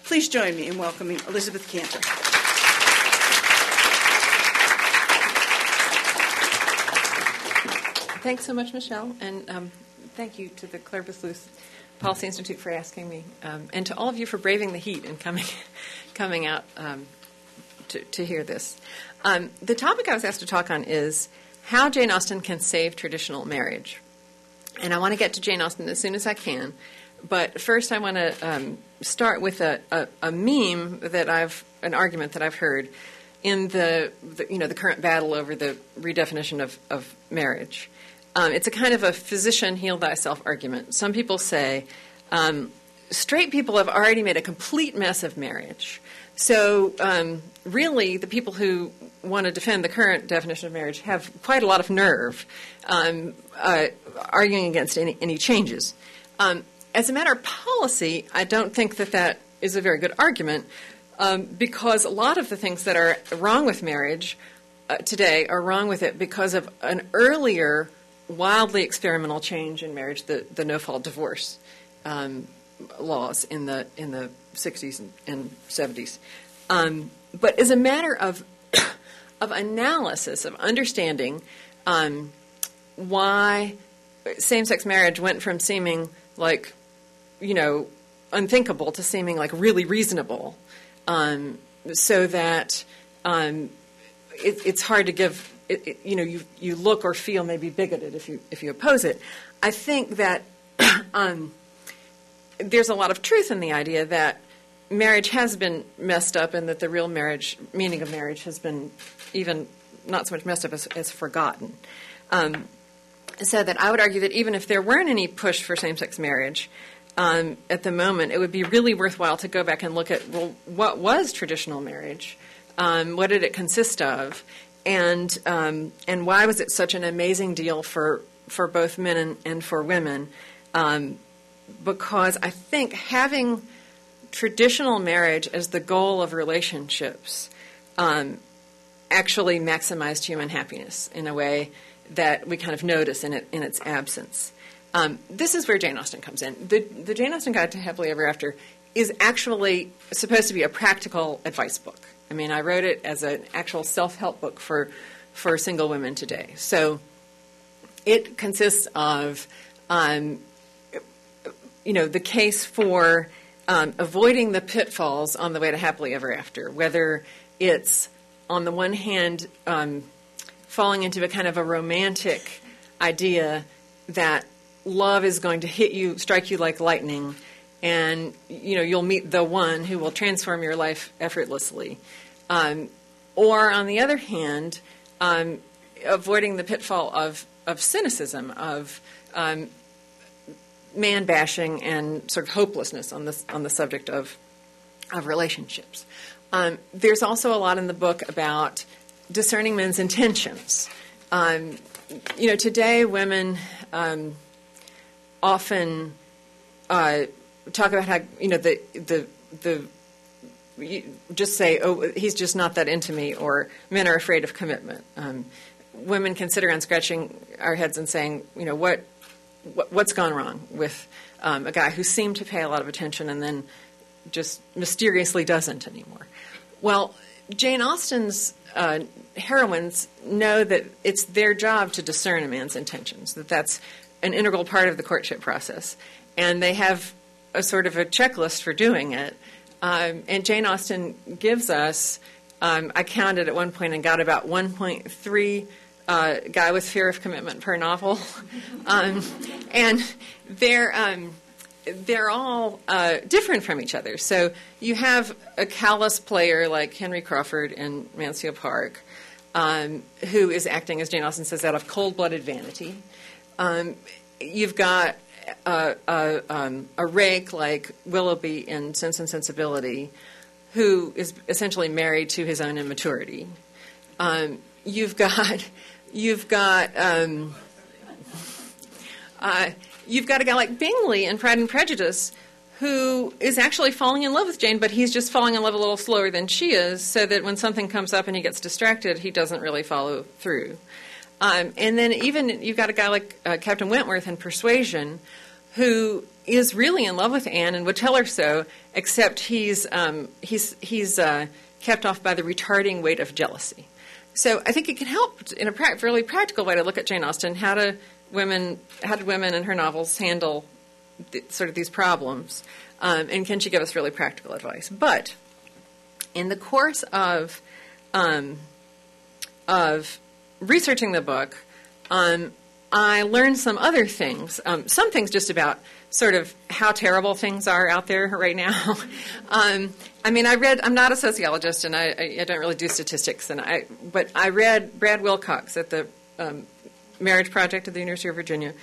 Please join me in welcoming Elizabeth Kantor. Thanks so much, Michelle, and thank you to the Claire Booth Policy Institute for asking me, and to all of you for braving the heat and coming out to hear this. The topic I was asked to talk on is how Jane Austen can save traditional marriage. And I want to get to Jane Austen as soon as I can, but first I want to start with a meme an argument that I've heard in the current battle over the redefinition of marriage. It's a kind of a physician heal thyself argument. Some people say straight people have already made a complete mess of marriage. So really the people who want to defend the current definition of marriage have quite a lot of nerve arguing against any changes. As a matter of policy, I don't think that is a very good argument because a lot of the things that are wrong with marriage today are wrong with it because of an earlier wildly experimental change in marriage, the no-fault divorce laws in the 60s and 70s. But as a matter of analysis, of understanding why same-sex marriage went from seeming like, unthinkable to seeming like really reasonable, so that it's hard to give. You look or feel maybe bigoted if you oppose it. I think that there's a lot of truth in the idea that marriage has been messed up, and that the real meaning of marriage has been even not so much messed up as forgotten. So that I would argue that even if there weren't any push for same-sex marriage at the moment, it would be really worthwhile to go back and look at, well, what was traditional marriage? What did it consist of? And why was it such an amazing deal for both men and for women? Because I think having traditional marriage as the goal of relationships actually maximized human happiness in a way that we kind of notice in its absence. This is where Jane Austen comes in. The Jane Austen Guide to Happily Ever After is actually supposed to be a practical advice book. I mean, I wrote it as an actual self-help book for single women today. So it consists of, the case for avoiding the pitfalls on the way to happily ever after, whether it's, on the one hand, falling into a kind of a romantic idea that love is going to strike you like lightning, and you'll meet the one who will transform your life effortlessly. Or on the other hand, avoiding the pitfall of cynicism, of man bashing and sort of hopelessness on the subject of relationships. There's also a lot in the book about discerning men's intentions. Today women often talk about how you just say, oh, he's just not that into me, or men are afraid of commitment. Women can sit around scratching our heads and saying, what's gone wrong with a guy who seemed to pay a lot of attention and then just mysteriously doesn't anymore. Well, Jane Austen's heroines know that it's their job to discern a man's intentions, that's an integral part of the courtship process. And they have a sort of a checklist for doing it. And Jane Austen gives us, I counted at one point and got about 1.3 guy with fear of commitment per novel. And they're all different from each other. So you have a callous player like Henry Crawford in Mansfield Park, who is acting, as Jane Austen says, out of cold-blooded vanity. You've got a rake like Willoughby in Sense and Sensibility, who is essentially married to his own immaturity. You've got a guy like Bingley in Pride and Prejudice, who is actually falling in love with Jane, but he's just falling in love a little slower than she is, so that when something comes up and he gets distracted, he doesn't really follow through. And then even you've got a guy like Captain Wentworth in Persuasion, who is really in love with Anne and would tell her so, except he's kept off by the retarding weight of jealousy. So I think it can help in a fairly practical way to look at Jane Austen. How did women in her novels handle sort of these problems, and can she give us really practical advice? But in the course of researching the book, I learned some other things. Some things just about sort of how terrible things are out there right now. I mean, I'm not a sociologist, and I don't really do statistics, but I read Brad Wilcox at the Marriage Project at the University of Virginia,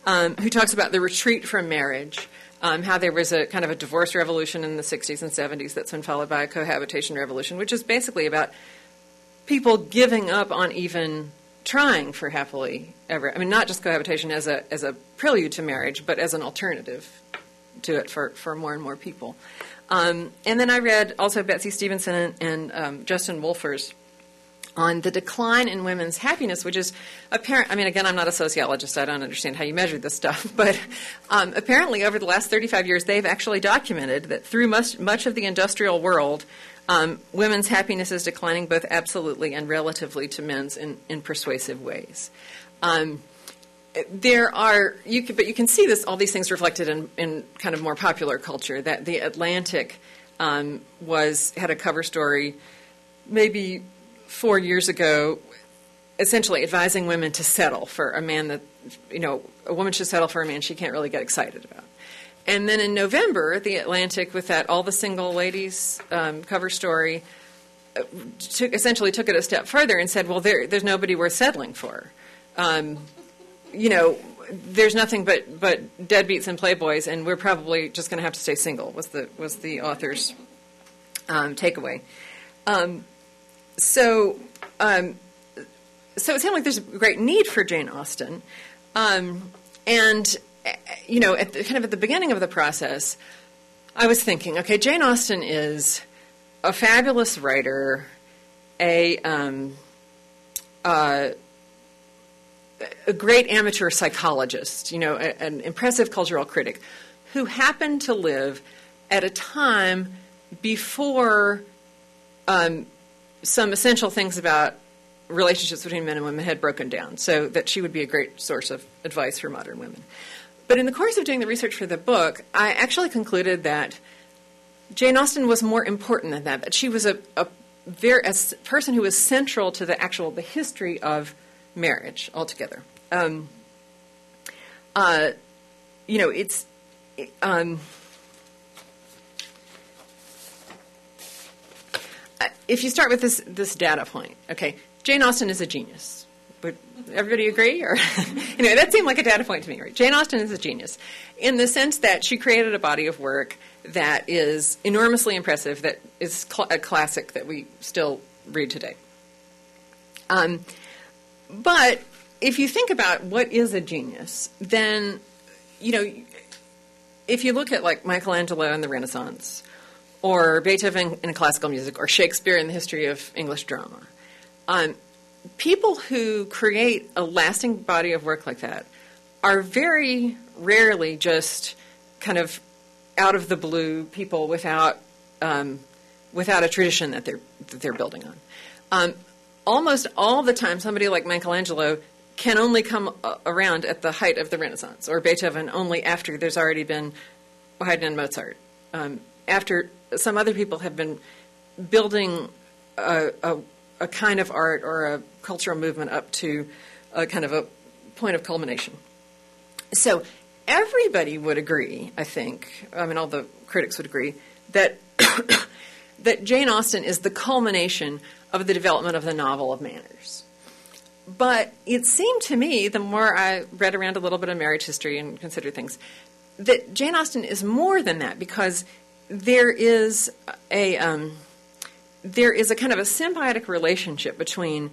who talks about the retreat from marriage, how there was a kind of a divorce revolution in the 60s and 70s that's been followed by a cohabitation revolution, which is basically about people giving up on even trying for happily ever. I mean, not just cohabitation as a prelude to marriage, but as an alternative to it for more and more people. And then I read also Betsy Stevenson and Justin Wolfer's on the decline in women's happiness, which is apparent. I mean, again, I'm not a sociologist. I don't understand how you measure this stuff. But apparently over the last 35 years, they've actually documented that through much of the industrial world, women's happiness is declining both absolutely and relatively to men's in persuasive ways. But you can see all these things reflected in kind of more popular culture. That the Atlantic had a cover story maybe 4 years ago, essentially advising women to settle for a man that, a woman should settle for a man she can't really get excited about. And then in November, the Atlantic, with that All the Single Ladies cover story, essentially took it a step further and said, well, there's nobody worth settling for. There's nothing but deadbeats and playboys, and we're probably just going to have to stay single, was the author's takeaway. So it seemed like there's a great need for Jane Austen. At the beginning of the process, I was thinking, okay, Jane Austen is a fabulous writer, a great amateur psychologist, an impressive cultural critic, who happened to live at a time before some essential things about relationships between men and women had broken down, so that she would be a great source of advice for modern women. But in the course of doing the research for the book, I actually concluded that Jane Austen was more important than that she was a person who was central to the history of marriage altogether. If you start with this data point, okay, Jane Austen is a genius. Would everybody agree? Or that seemed like a data point to me, right? Jane Austen is a genius in the sense that she created a body of work that is enormously impressive, that is a classic that we still read today. But if you think about what is a genius, then, if you look at like Michelangelo in the Renaissance, or Beethoven in classical music, or Shakespeare in the history of English drama, people who create a lasting body of work like that are very rarely just kind of out of the blue people without a tradition that they're building on. Almost all the time, somebody like Michelangelo can only come around at the height of the Renaissance, or Beethoven only after there's already been Haydn and Mozart. After some other people have been building a kind of art or a cultural movement up to a kind of a point of culmination. So everybody would agree, I think, all the critics would agree, that that Jane Austen is the culmination of the development of the novel of manners. But it seemed to me, the more I read around a little bit of marriage history and considered things, that Jane Austen is more than that, because there is a kind of a symbiotic relationship between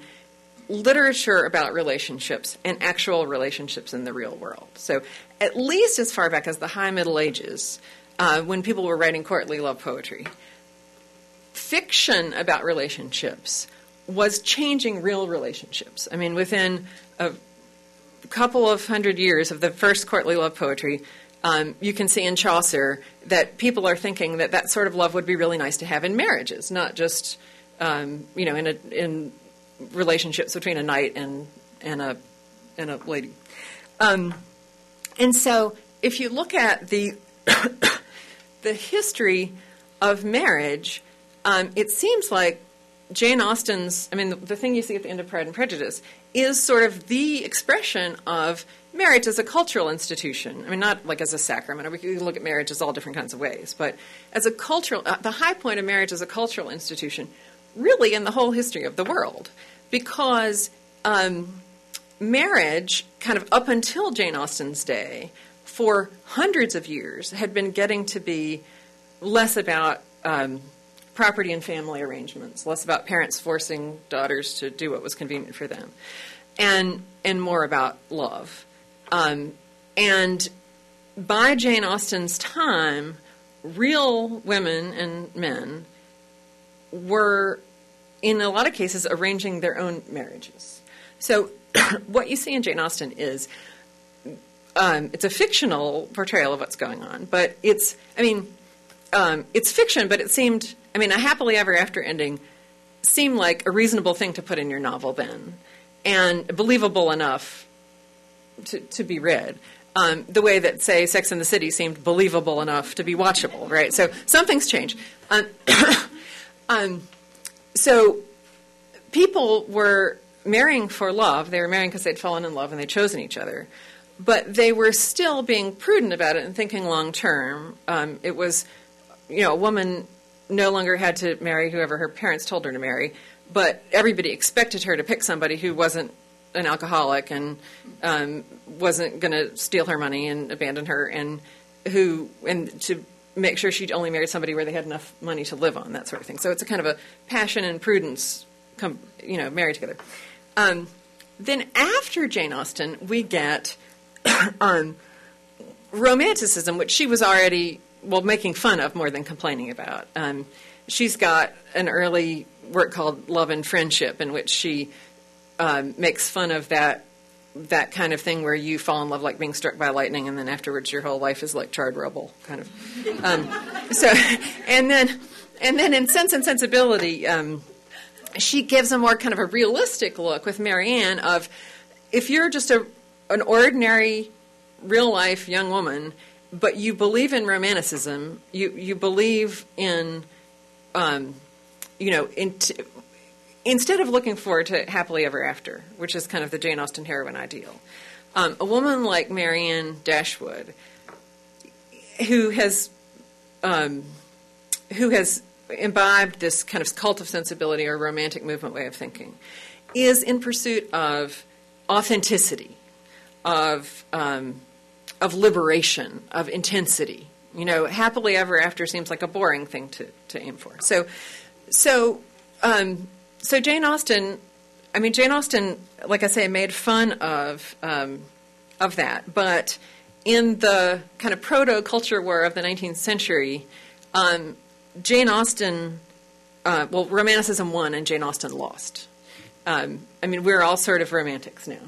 literature about relationships and actual relationships in the real world. So at least as far back as the High Middle Ages, when people were writing courtly love poetry, fiction about relationships was changing real relationships. Within a couple of hundred years of the first courtly love poetry, you can see in Chaucer that people are thinking that that sort of love would be really nice to have in marriages, not just in relationships between a knight and a lady. And so, if you look at the the history of marriage, it seems like Jane Austen's, the thing you see at the end of Pride and Prejudice is sort of the expression of marriage as a cultural institution. Not like as a sacrament. We can look at marriage as all different kinds of ways, but as a cultural, the high point of marriage as a cultural institution, really in the whole history of the world, because marriage, kind of up until Jane Austen's day, for hundreds of years, had been getting to be less about property and family arrangements, less about parents forcing daughters to do what was convenient for them, and more about love. And by Jane Austen's time, real women and men were, in a lot of cases, arranging their own marriages. So what you see in Jane Austen is it's a fictional portrayal of what's going on, but it's fiction, but it seemed, a happily ever after ending seemed like a reasonable thing to put in your novel then, and believable enough to be read. The way that, say, Sex and the City seemed believable enough to be watchable, right? So something's changed. So people were marrying for love. They were marrying because they'd fallen in love and they'd chosen each other. But they were still being prudent about it and thinking long term. It was, a woman no longer had to marry whoever her parents told her to marry, but everybody expected her to pick somebody who wasn't an alcoholic and wasn't going to steal her money and abandon her, and to make sure she only married somebody where they had enough money to live on, that sort of thing. So it's a kind of a passion and prudence, married together. Then after Jane Austen, we get romanticism, which she was already, making fun of more than complaining about. She's got an early work called Love and Friendship, in which she makes fun of that kind of thing where you fall in love like being struck by lightning, and then afterwards your whole life is like charred rubble, kind of. And then in Sense and Sensibility, she gives a more kind of a realistic look with Marianne of, if you're just an ordinary, real-life young woman, but you believe in romanticism, you believe in, instead of looking forward to happily ever after, which is kind of the Jane Austen heroine ideal, a woman like Marianne Dashwood, who has imbibed this kind of cult of sensibility or romantic movement way of thinking, is in pursuit of authenticity, of liberation, of intensity. Happily ever after seems like a boring thing to aim for. So Jane Austen, like I say, made fun of that, but in the kind of proto-culture war of the 19th century, Jane Austen, Romanticism won and Jane Austen lost. We're all sort of romantics now.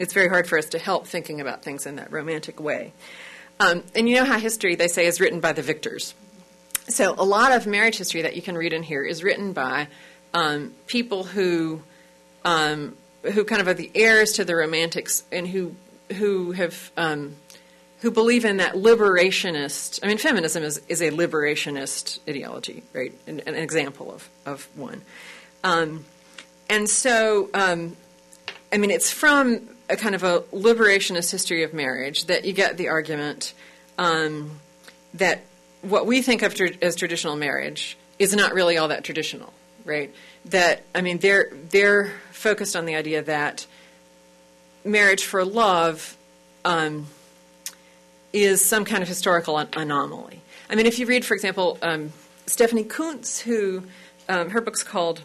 It's very hard for us to help thinking about things in that romantic way. And you know how history, they say, is written by the victors. So a lot of marriage history that you can read in here is written by people who kind of are the heirs to the romantics and who believe in that liberationist. Feminism is a liberationist ideology, right? An example of one. It's from a kind of a liberationist history of marriage that you get the argument that what we think of as traditional marriage is not really all that traditional, right? That, they're focused on the idea that marriage for love is some kind of historical anomaly. If you read, for example, Stephanie Kuntz, who her book's called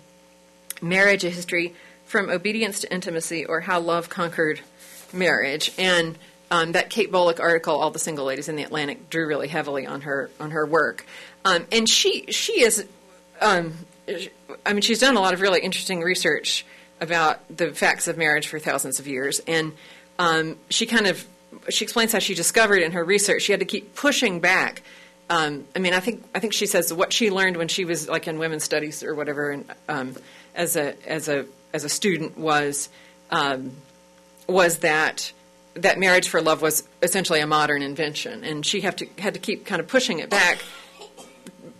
Marriage, A History from Obedience to Intimacy, or How Love Conquered Marriage, and that Kate Bullock article, All the Single Ladies in the Atlantic, drew really heavily on her work. And she is, she's done a lot of really interesting research about the facts of marriage for thousands of years, and she kind of she explains how she discovered in her research she had to keep pushing back. I think she says what she learned when she was like in women's studies or whatever, and as a student was that marriage for love was essentially a modern invention, and she had to keep kind of pushing it back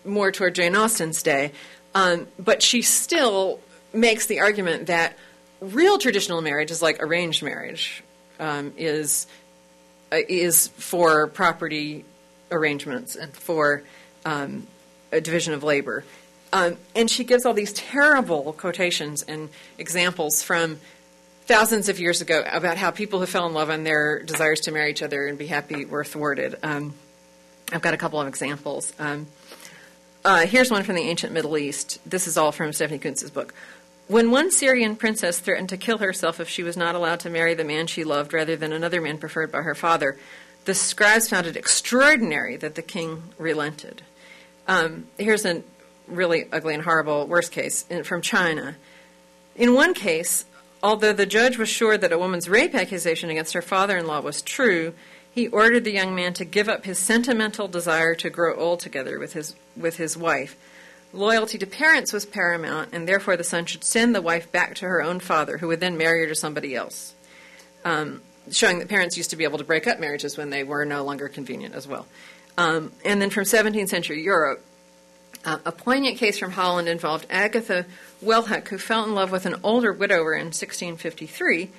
more toward Jane Austen's day. But she still makes the argument that real traditional marriage is like arranged marriage, is for property arrangements and for a division of labor. And she gives all these terrible quotations and examples from thousands of years ago about how people who fell in love and their desires to marry each other and be happy were thwarted. I've got a couple of examples. Here's one from the ancient Middle East. This is all from Stephanie Kuntz's book. When one Syrian princess threatened to kill herself if she was not allowed to marry the man she loved rather than another man preferred by her father, the scribes found it extraordinary that the king relented. Here's a really ugly and horrible worst case from China. In one case, although the judge was sure that a woman's rape accusation against her father-in-law was true, he ordered the young man to give up his sentimental desire to grow old together with his wife. Loyalty to parents was paramount, and therefore the son should send the wife back to her own father, who would then marry her to somebody else, showing that parents used to be able to break up marriages when they were no longer convenient as well. And then from 17th century Europe, a poignant case from Holland involved Agatha Wellheck, who fell in love with an older widower in 1653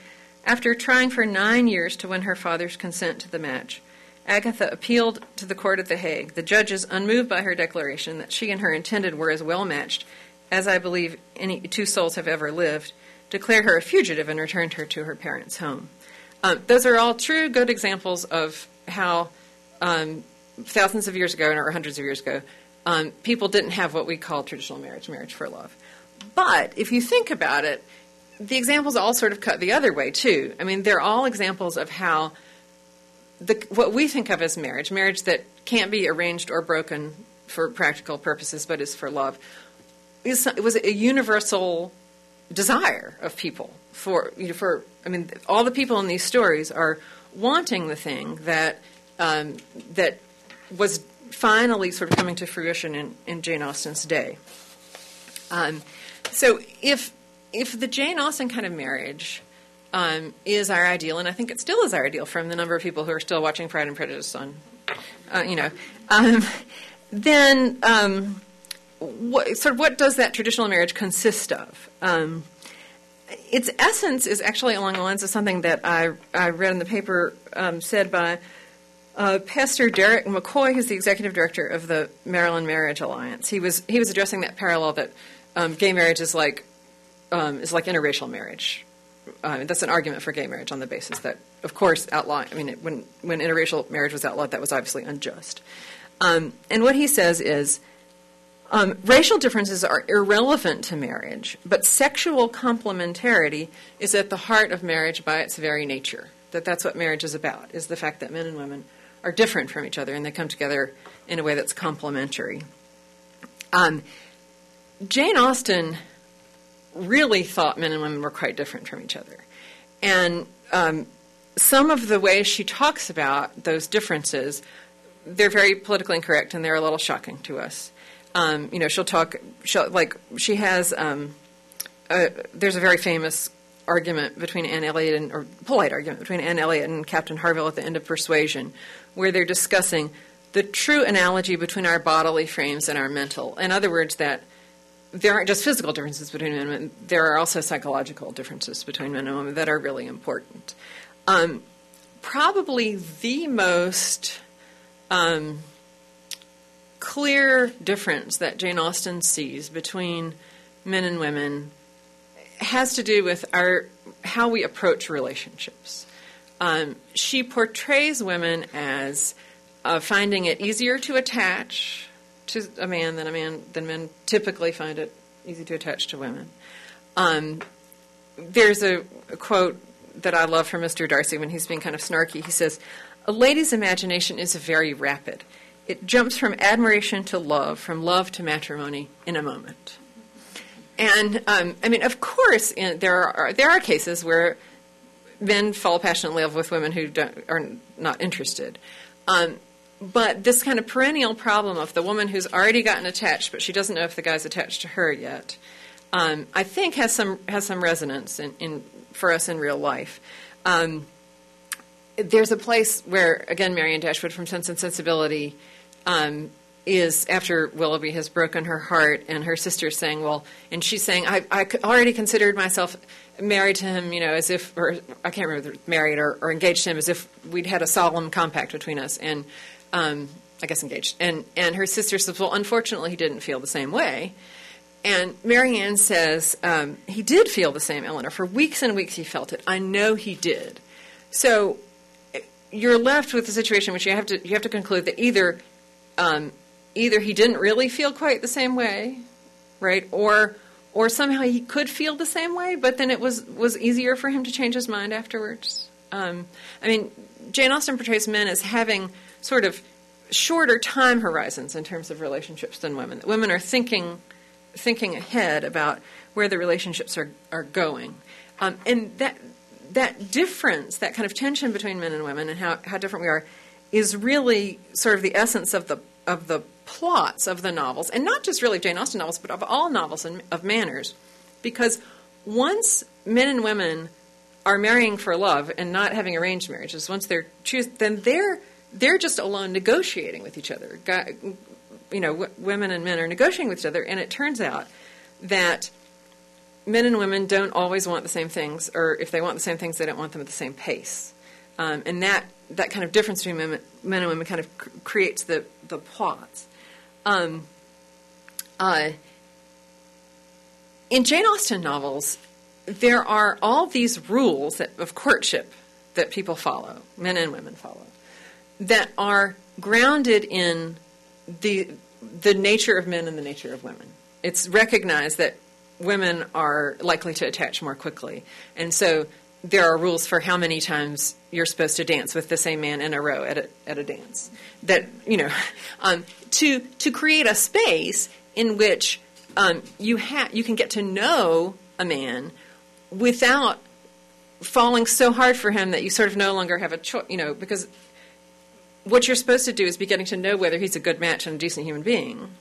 after trying for 9 years to win her father's consent to the match. Agatha appealed to the court at The Hague. The judges, unmoved by her declaration that she and her intended were as well matched as I believe any two souls have ever lived, declared her a fugitive and returned her to her parents' home. Those are all true, good examples of how thousands of years ago, or hundreds of years ago, people didn't have what we call traditional marriage for love. But if you think about it, the examples all sort of cut the other way, too. I mean, they're all examples of how what we think of as marriage that can't be arranged or broken for practical purposes, but is for love, it was a universal desire of people all the people in these stories are wanting the thing that was finally sort of coming to fruition in Jane Austen's day. So if the Jane Austen kind of marriage is our ideal, and I think it still is our ideal from the number of people who are still watching Pride and Prejudice on, then what does that traditional marriage consist of? Its essence is actually along the lines of something that I read in the paper said by Pastor Derek McCoy, who's the executive director of the Maryland Marriage Alliance. He was addressing that parallel that gay marriage is like interracial marriage. That's an argument for gay marriage on the basis that, of course, when interracial marriage was outlawed, that was obviously unjust. And what he says is, racial differences are irrelevant to marriage, but sexual complementarity is at the heart of marriage by its very nature. That's what marriage is about, is the fact that men and women are different from each other and they come together in a way that's complementary. Jane Austen really thought men and women were quite different from each other. And some of the ways she talks about those differences, they're very politically incorrect and they're a little shocking to us. There's a very famous argument between Anne Elliot polite argument between Anne Elliot and Captain Harville at the end of Persuasion, where they're discussing the true analogy between our bodily frames and our mental. In other words, that there aren't just physical differences between men and women, there are also psychological differences between men and women that are really important. Probably the most clear difference that Jane Austen sees between men and women has to do with how we approach relationships. She portrays women as finding it easier to attach to a man than men typically find it easy to attach to women. There's a quote that I love from Mr. Darcy when he's being kind of snarky. He says, "A lady's imagination is very rapid. It jumps from admiration to love, from love to matrimony in a moment." And of course, there are cases where men fall passionately in love with women who are not interested. But this kind of perennial problem of the woman who's already gotten attached, but she doesn't know if the guy's attached to her yet, I think has some resonance for us in real life. There's a place where, again, Marianne Dashwood from Sense and Sensibility is, after Willoughby has broken her heart, and her sister's saying, and she's saying, I already considered myself married to him, as if, or I can't remember, married or engaged to him, as if we'd had a solemn compact between us, and I guess engaged. And her sister says, well, unfortunately, he didn't feel the same way. And Marianne says, he did feel the same, Eleanor. For weeks and weeks he felt it. I know he did. So you're left with a situation in which you have to conclude that either he didn't really feel quite the same way, right, or somehow he could feel the same way, but then it was easier for him to change his mind afterwards. Jane Austen portrays men as having sort of shorter time horizons in terms of relationships than women. Women are thinking ahead about where the relationships are going, and that difference, that kind of tension between men and women, and how different we are, is really sort of the essence of the plots of the novels, and not just really Jane Austen novels, but of all novels of manners, because once men and women are marrying for love and not having arranged marriages, once then they're just alone negotiating with each other. Women and men are negotiating with each other, and it turns out that men and women don't always want the same things, or if they want the same things, they don't want them at the same pace. And that kind of difference between men and women kind of creates the plots. In Jane Austen novels, there are all these rules of courtship that people follow, men and women follow, that are grounded in the nature of men and the nature of women. It's recognized that women are likely to attach more quickly, and so there are rules for how many times you're supposed to dance with the same man in a row at a dance. That to create a space in which you can get to know a man without falling so hard for him that you sort of no longer have a choice. Because what you're supposed to do is be getting to know whether he's a good match and a decent human being,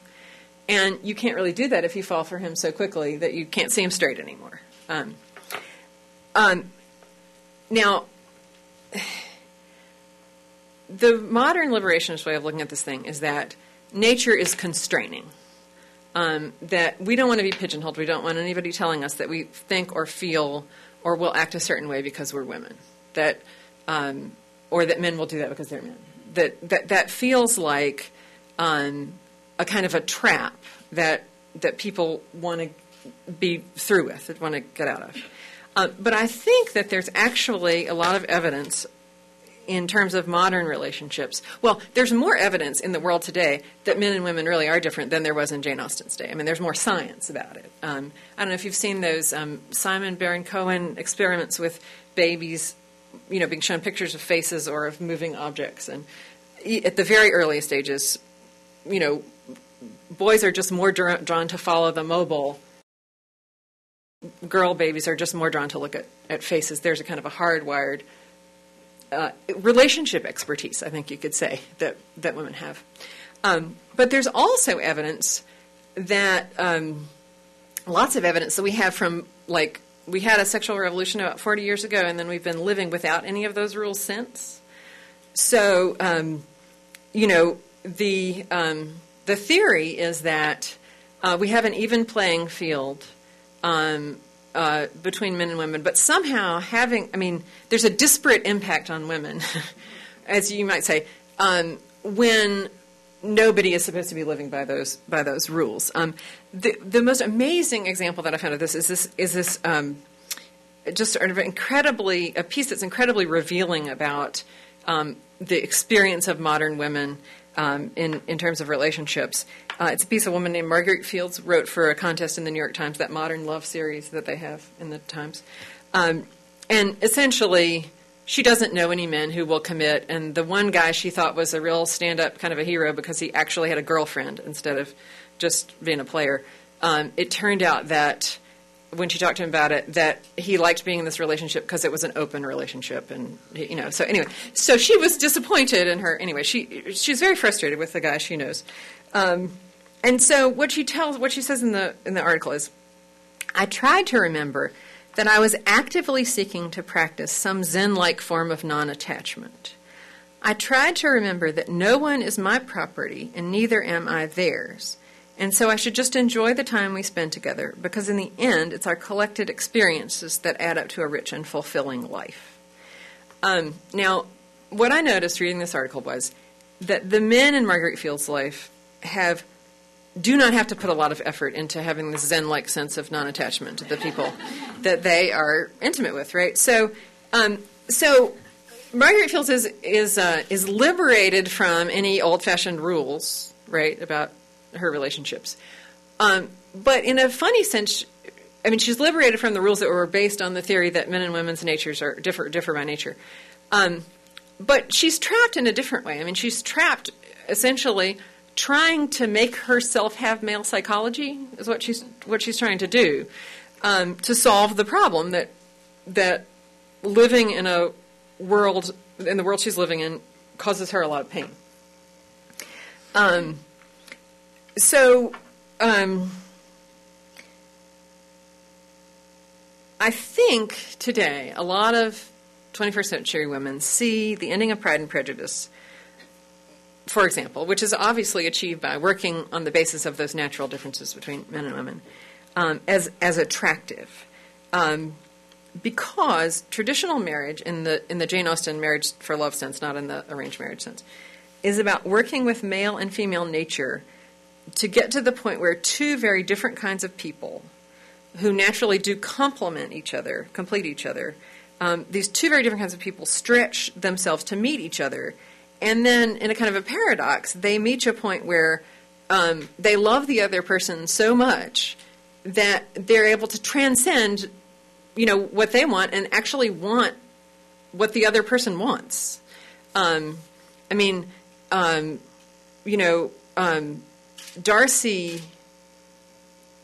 and you can't really do that if you fall for him so quickly that you can't see him straight anymore. Now, the modern liberationist way of looking at this thing is that nature is constraining, that we don't want to be pigeonholed. We don't want anybody telling us that we think or feel or will act a certain way because we're women, or that men will do that because they're men. That feels like a kind of a trap that people want to be through with, that want to get out of. But I think that there's actually a lot of evidence in terms of modern relationships. Well, there's more evidence in the world today that men and women really are different than there was in Jane Austen's day. There's more science about it. I don't know if you've seen those Simon Baron-Cohen experiments with babies, being shown pictures of faces or of moving objects. And at the very earliest stages, boys are just more drawn to follow the mobile. Girl babies are just more drawn to look at faces. There's a kind of a hardwired relationship expertise, I think you could say, that women have. But there's also evidence that, lots of evidence that we have from, we had a sexual revolution about 40 years ago, and then we've been living without any of those rules since. So, the theory is that we have an even playing field between men and women, but somehow there's a disparate impact on women, as you might say, when nobody is supposed to be living by those rules. The most amazing example that I found of this is this just sort of a piece that's incredibly revealing about the experience of modern women in terms of relationships. It's a piece a woman named Marguerite Fields wrote for a contest in the New York Times, that modern love series that they have in the Times. And essentially, she doesn't know any men who will commit, and the one guy she thought was a real stand-up kind of a hero because he actually had a girlfriend instead of just being a player. It turned out that when she talked to him about it, that he liked being in this relationship because it was an open relationship, and So anyway, so she was disappointed in her. Anyway, she's very frustrated with the guy she knows, and so what she says in the article is, I tried to remember that I was actively seeking to practice some zen-like form of non-attachment. I tried to remember that no one is my property and neither am I theirs. And so I should just enjoy the time we spend together, because in the end, it's our collected experiences that add up to a rich and fulfilling life. Now, what I noticed reading this article was that the men in Marguerite Field's life do not have to put a lot of effort into having this Zen-like sense of non-attachment to the people that they are intimate with, right? So Marguerite Fields is liberated from any old-fashioned rules, right, about her relationships. But in a funny sense, I mean, she's liberated from the rules that were based on the theory that men and women's natures are differ by nature. But she's trapped in a different way. I mean, she's trapped essentially trying to make herself have male psychology is what she's trying to do to solve the problem that living in the world she's living in causes her a lot of pain. I think today a lot of 21st century women see the ending of Pride and Prejudice, for example, which is obviously achieved by working on the basis of those natural differences between men and women, as attractive. Because traditional marriage, in the Jane Austen marriage for love sense, not in the arranged marriage sense, is about working with male and female nature to get to the point where two very different kinds of people who naturally do complete each other, these two very different kinds of people stretch themselves to meet each other. And then, in a kind of a paradox, they meet a point where they love the other person so much that they're able to transcend, what they want and actually want what the other person wants.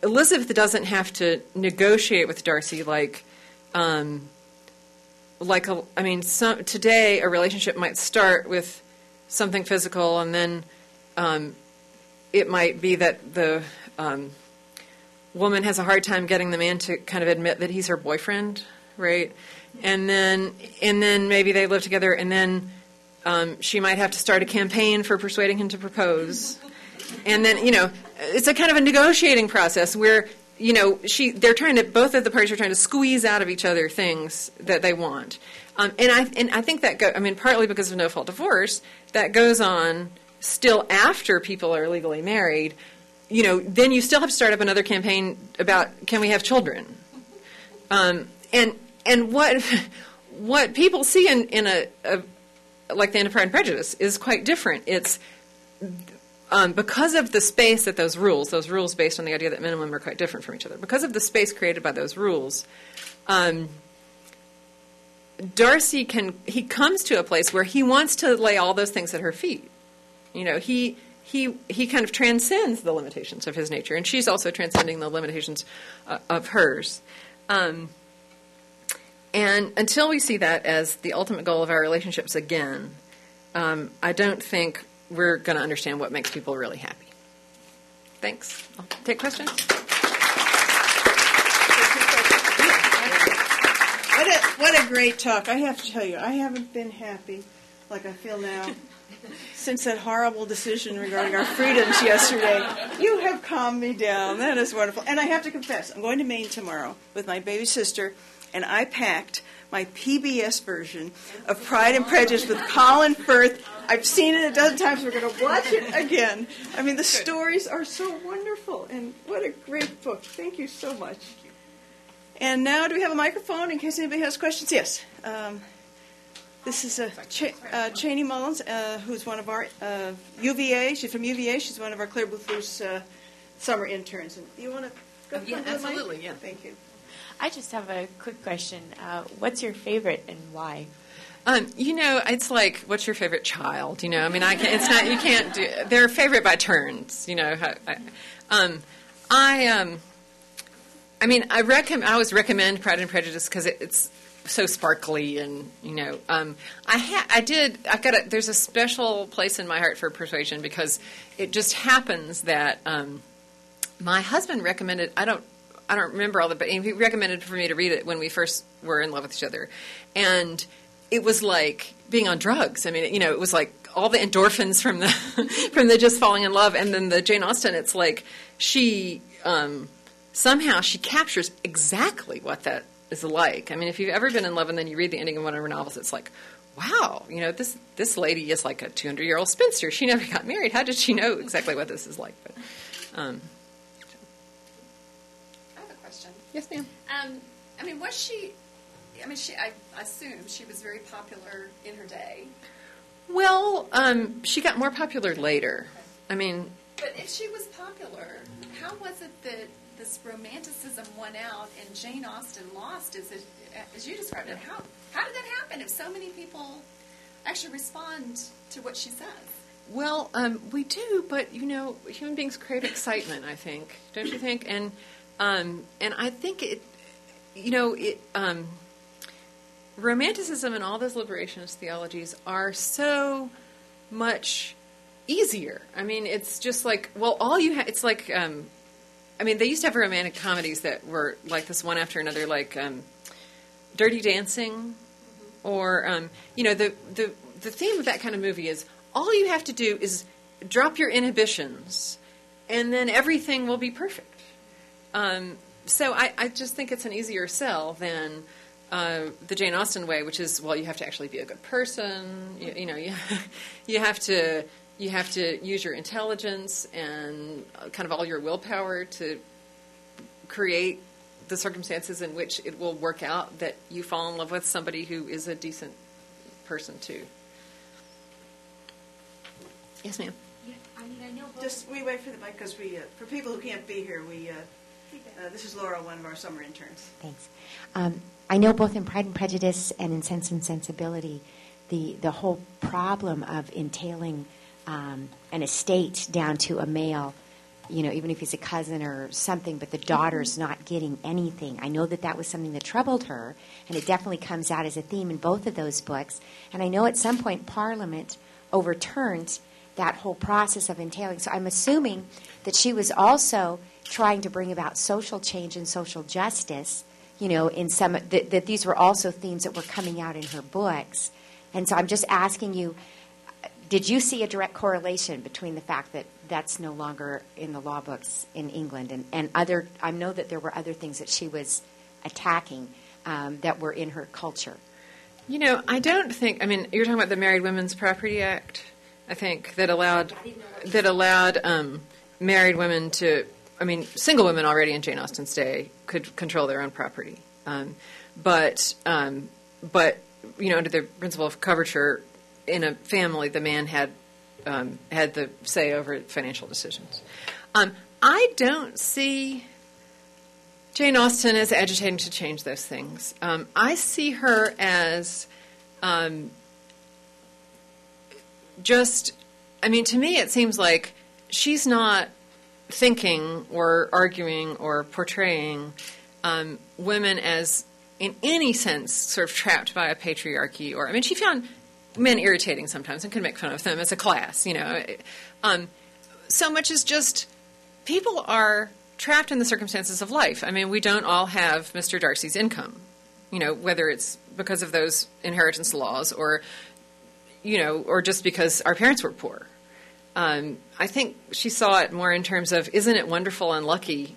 Elizabeth doesn't have to negotiate with Darcy today a relationship might start with something physical, and then it might be that the woman has a hard time getting the man to kind of admit that he's her boyfriend, right? And then maybe they live together, and then she might have to start a campaign for persuading him to propose. And then, it's a kind of a negotiating process where, both of the parties are trying to squeeze out of each other things that they want. And I think that partly because of no-fault divorce, that goes on still after people are legally married. Then you still have to start up another campaign about, can we have children? And what people see in a like the end of Pride and Prejudice is quite different. It's because of the space that those rules based on the idea that men and women are quite different from each other, because of the space created by those rules, Darcy comes to a place where he wants to lay all those things at her feet. He kind of transcends the limitations of his nature, and she's also transcending the limitations of hers. And until we see that as the ultimate goal of our relationships again, I don't think we're going to understand what makes people really happy. Thanks. I'll take questions. What a great talk. I have to tell you, I haven't been happy like I feel now since that horrible decision regarding our freedoms yesterday. You have calmed me down. That is wonderful. And I have to confess, I'm going to Maine tomorrow with my baby sister, and I packed my PBS version of Pride and Prejudice with Colin Firth. I've seen it a dozen times. We're going to watch it again. I mean, the stories are so wonderful, and what a great book. Thank you so much. And now, do we have a microphone in case anybody has questions? Yes. This is Cheney Mullins, who's one of our UVA. She's from UVA. She's one of our Clear Blue Flu's summer interns. And do you want to go? Yeah, absolutely. Yeah. Thank you. I just have a quick question. What's your favorite and why? It's like, what's your favorite child? I mean, it's not. You can't do. They're favorite by turns. I mean, I always recommend Pride and Prejudice because it's so sparkly, and there's a special place in my heart for Persuasion because it just happens that my husband recommended. I don't remember all the, but he recommended for me to read it when we first were in love with each other, and it was like being on drugs. I mean, it was like all the endorphins from the from the just falling in love, and then the Jane Austen. It's like she somehow she captures exactly what that is like. I mean, if you've ever been in love and then you read the ending of one of her novels, it's like, wow, this lady is like a 200-year-old spinster. She never got married. How did she know exactly what this is like? But I have a question. Yes, ma'am. I mean, was she? I mean, I assume she was very popular in her day. Well, she got more popular later. I mean, but if she was popular, how was it that this romanticism won out and Jane Austen lost, as you described it? How did that happen if so many people actually respond to what she says? Well, we do, but human beings crave excitement. I think, don't you think? And I think Romanticism and all those liberationist theologies are so much easier. I mean, it's just like, well, all you have, it's like, I mean, they used to have romantic comedies that were like this one after another, like Dirty Dancing, or, the theme of that kind of movie is all you have to do is drop your inhibitions, and then everything will be perfect. So I just think it's an easier sell than the Jane Austen way, which is, well, you have to actually be a good person. You have to use your intelligence and kind of all your willpower to create the circumstances in which it will work out that you fall in love with somebody who is a decent person too. Yes, ma'am. Yeah, I mean, I know both. Just we wait for the mic because for people who can't be here, this is Laura, one of our summer interns. Thanks. I know both in Pride and Prejudice and in Sense and Sensibility, the whole problem of entailing an estate down to a male, even if he's a cousin or something, but the daughter's not getting anything. I know that was something that troubled her, and it definitely comes out as a theme in both of those books. And I know at some point Parliament overturned that whole process of entailing. So I'm assuming that she was also trying to bring about social change and social justice, in some that these were also themes that were coming out in her books. And so I'm just asking you, did you see a direct correlation between the fact that that's no longer in the law books in England and other? I know that there were other things that she was attacking that were in her culture. I don't think. I mean, you're talking about the Married Women's Property Act. I think that allowed married women to. I mean, single women already in Jane Austen's day could control their own property, but under the principle of coverture, in a family, the man had the say over financial decisions. I don't see Jane Austen as agitating to change those things. I see her as to me, it seems like she's not thinking or arguing or portraying women as, in any sense, sort of trapped by a patriarchy. She found men irritating sometimes and could make fun of them as a class, so much as just people are trapped in the circumstances of life. I mean, we don't all have Mr. Darcy's income, whether it's because of those inheritance laws or just because our parents were poor. I think she saw it more in terms of, isn't it wonderful and lucky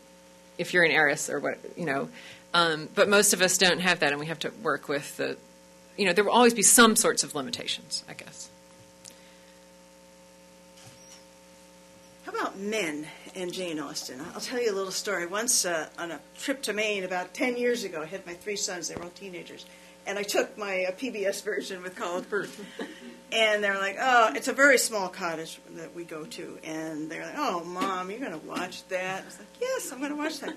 if you're an heiress or what, but most of us don't have that, and we have to work with there will always be some sorts of limitations, I guess. How about men and Jane Austen? I'll tell you a little story. Once on a trip to Maine about 10 years ago, I had my 3 sons. They were all teenagers. And I took my PBS version with Colin Firth. And they're like, oh, it's a very small cottage that we go to. And they're like, oh, Mom, you're going to watch that? I was like, yes, I'm going to watch that.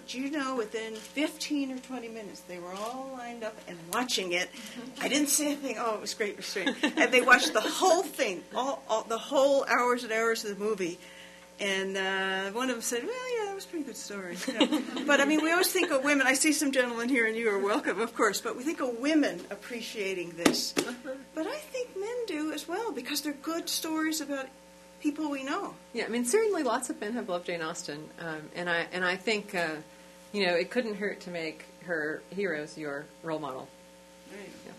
Do you know, within 15 or 20 minutes, they were all lined up and watching it. I didn't say anything. Oh, it was great. It was great. And they watched the whole thing, all the whole hours and hours of the movie. And one of them said, well, yeah, that was a pretty good story. But, I mean, we always think of women. I see some gentlemen here, and you are welcome, of course. But we think of women appreciating this. But I think men do as well, because they're good stories about people we know. Yeah, I mean, certainly lots of men have loved Jane Austen. And I think, it couldn't hurt to make her heroes your role model. Right. Yeah.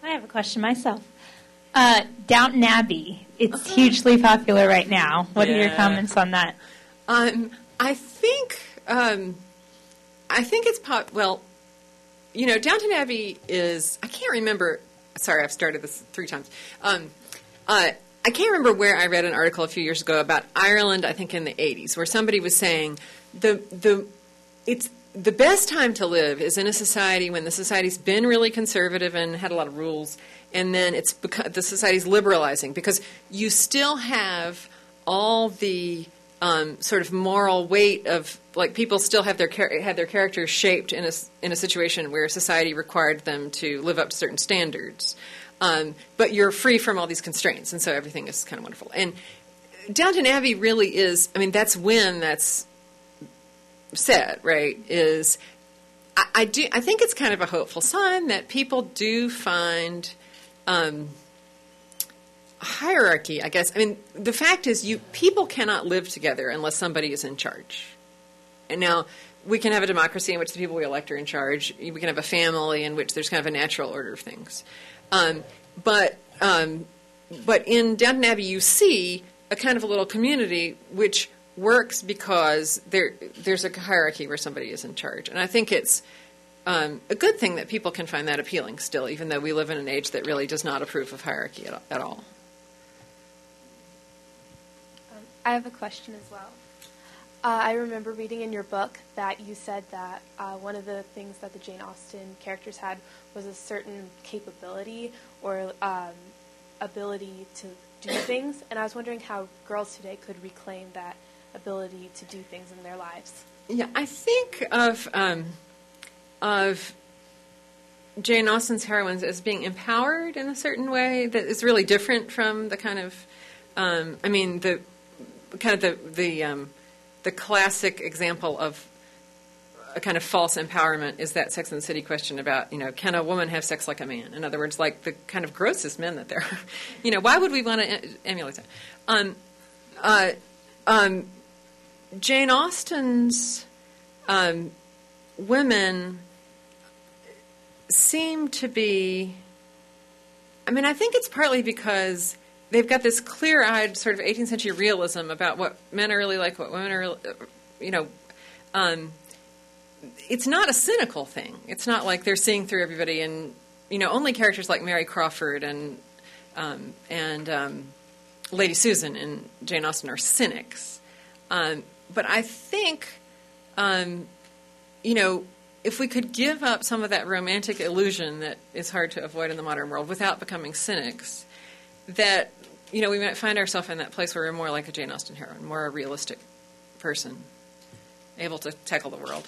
I have a question myself. Downton Abbey, it's hugely popular right now. What are your comments on that? I think it's well, Downton Abbey is, I can't remember, sorry, I've started this 3 times. I can't remember where I read an article a few years ago about Ireland, I think in the 80s, where somebody was saying it's the best time to live is in a society when the society's been really conservative and had a lot of rules, and then the society's liberalizing, because you still have all the sort of moral weight of, like, people still have their characters shaped in a situation where society required them to live up to certain standards, but you're free from all these constraints, and so everything is kind of wonderful. And Downton Abbey really is, I mean, that's when that's said, right, is I think it's kind of a hopeful sign that people do find hierarchy, I guess. I mean, the fact is people cannot live together unless somebody is in charge. And now we can have a democracy in which the people we elect are in charge. We can have a family in which there's kind of a natural order of things. But in Downton Abbey you see a kind of a little community which works because there's a hierarchy where somebody is in charge. And I think it's a good thing that people can find that appealing still, even though we live in an age that really does not approve of hierarchy at all. I have a question as well. I remember reading in your book that you said that one of the things that the Jane Austen characters had was a certain capability or ability to do things, and I was wondering how girls today could reclaim that ability to do things in their lives. Yeah, I think of Jane Austen's heroines as being empowered in a certain way that is really different from the kind of, the classic example of a kind of false empowerment is that Sex and the City question about, can a woman have sex like a man? In other words, like the kind of grossest men that there are. Why would we want to emulate that? Jane Austen's women seem to be, I think it's partly because they've got this clear-eyed sort of 18th century realism about what men are really like, what women are really, it's not a cynical thing. It's not like they're seeing through everybody, and only characters like Mary Crawford and Lady Susan in Jane Austen are cynics. But I think, if we could give up some of that romantic illusion that is hard to avoid in the modern world without becoming cynics, that, we might find ourselves in that place where we're more like a Jane Austen heroine, more a realistic person, able to tackle the world.